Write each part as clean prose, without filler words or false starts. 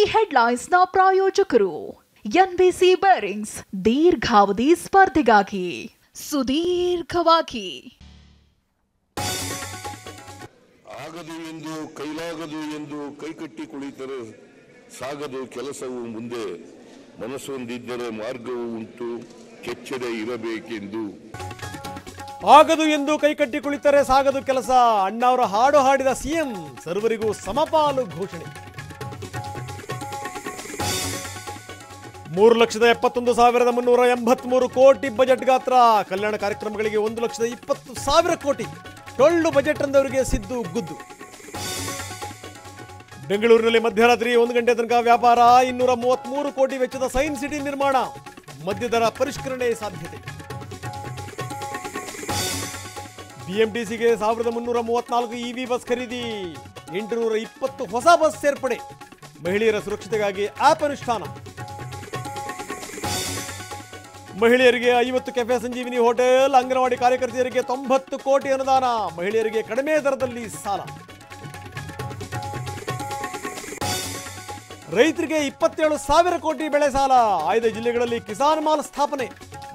ಈ ಹೆಡ್ಲೈನ್ಸ್ನ ಪ್ರಾಯೋಜಕರು NBC bearings ದೀರ್ಘಾವಧಿ ಸ್ಪರ್ಧೆಗಾಗಿ ಸುದೀರ್ಘವಾಗಿ ಆಗದು ಎಂದು ಕೈಲಾಗದು ಎಂದು ಕೈಕಟ್ಟಿ ಕುಳಿತರೆ ಸಾಗದು ಕೆಲಸವು ಮುಂದೆ ಮನಸ್ಸೊಂದಿದ್ದರೆ ಮಾರ್ಗವು ಉಂಟು ಕೆಚ್ಚದೆ ಇರಬೇಕೆಂದು ಆಗದು ಎಂದು ಕೈಕಟ್ಟಿ ಕುಳಿತರೆ ಸಾಗದು ಕೆಲಸ ಅಣ್ಣಾವರ ಹಾಡು ಹಾಡಿದ ಸಿಎಂ ಸರ್ವರಿಗೂ ಸಮಪಾಲು ಘೋಷಣೆ 3,71,383 ಕೋಟಿ ಬಜೆಟ್ ಗಾತ್ರ ಕಲ್ಯಾಣ ಕಾರ್ಯಕ್ರಮಗಳಿಗೆ 1,20,000 ಕೋಟಿ ಟೊಳ್ಳು ಬಜೆಟ್ ಅಂದವರಿಗೆ ಸಿದ್ದು ಗುದ್ದು ಬೆಂಗಳೂರಿನಲ್ಲಿ ಮಧ್ಯರಾತ್ರಿ 1 ಗಂಟೆ ತನಕ ವ್ಯಾಪಾರ 233 ಕೋಟಿ ವೆಚ್ಚದ ಸೈನ್ಸ್ ಸಿಟಿ ನಿರ್ಮಾಣ ಮದ್ಯದರ ಪರಿಷ್ಕರಣೆ ಸಾಧ್ಯತೆ ಬಿಎಂಟಿಸಿಗೆ 1,334 ಇವಿ ಬಸ್ ಖರೀದಿ 820 ಹೊಸ ಬಸ್ ಸೇರ್ಪಡೆ ಮಹಿಳೆಯರ ಸುರಕ್ಷತೆಗಾಗಿ ಆಪ್ ಅನುಷ್ಠಾನ ಮಹಿಳೆಯರಿಗೆ 50 ಕೆಫೆ ಸಂಜೀವಿನಿ ಹೋಟೆಲ್ ಅಂಗನವಾಡಿ ಕಾರ್ಯಕರ್ತೆಯರಿಗೆ 90 ಕೋಟಿ ಅನುದಾನ ಮಹಿಳೆಯರಿಗೆ ಕಡಿಮೆ ದರದಲ್ಲಿ ಸಾಲ ರೈತರಿಗೆ 27,000 ಕೋಟಿ ಬೆಳೆ ಸಾಲ ಆಯ್ದ ಜಿಲ್ಲೆಗಳಲ್ಲಿ ಕಿಸಾನ್ ಮಾಲ್ ಸ್ಥಾಪನೆ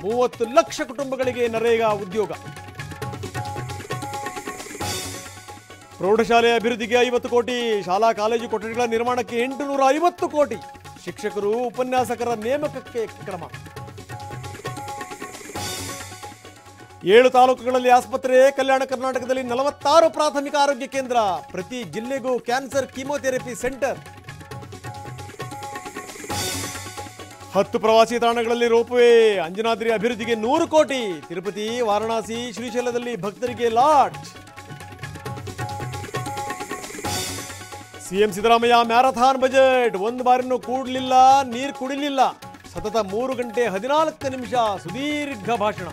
30 ಲಕ್ಷ ಕುಟುಂಬಗಳಿಗೆ ನರೇಗಾ ಉದ್ಯೋಗ ಪ್ರೌಢಶಾಲೆ ಅಭಿವೃದ್ಧಿಗೆ 50 ಕೋಟಿ ಶಾಲಾ ಕಾಲೇಜು ಕೊಠಡಿಗಳ ನಿರ್ಮಾಣಕ್ಕೆ 850 ಕೋಟಿ ಶಿಕ್ಷಕರು ಉಪನ್ಯಾಸಕರ ನೇಮಕಕ್ಕೆ ಕ್ರಮ 7 ತಾಲೂಕುಗಳಲ್ಲಿ ಆಸ್ಪತ್ರೆ ಕಲ್ಯಾಣ ಕರ್ನಾಟಕದಲ್ಲಿ 46 ಪ್ರಾಥಮಿಕ ಆರೋಗ್ಯ ಕೇಂದ್ರ ಪ್ರತಿ ಜಿಲ್ಲೆಗೂ ಕ್ಯಾನ್ಸರ್ ಕೀಮೋಥೆರಪಿ ಸೆಂಟರ್ 10 ಪ್ರವಾಸಿ ತಾಣಗಳಲ್ಲಿ ರೋಪ್ವೇ ಅಂಜನಾದ್ರಿ ಅಭಿವೃದ್ಧಿಗೆ 100 ಕೋಟಿ ತಿರುಪತಿ ವಾರಣಾಸಿ ಶ್ರೀಶೈಲದಲ್ಲಿ ಭಕ್ತರಿಗೆ lodge CM Siddaramaiah marathon budget ಒಂದು ಬಾರಿನೂ ಕೂಡಲಿಲ್ಲ ನೀರು ಕುಡಿಲಿಲ್ಲ ಸತತ 3 ಗಂಟೆ 14 ನಿಮಿಷ ಸುದೀರ್ಘ ಭಾಷಣ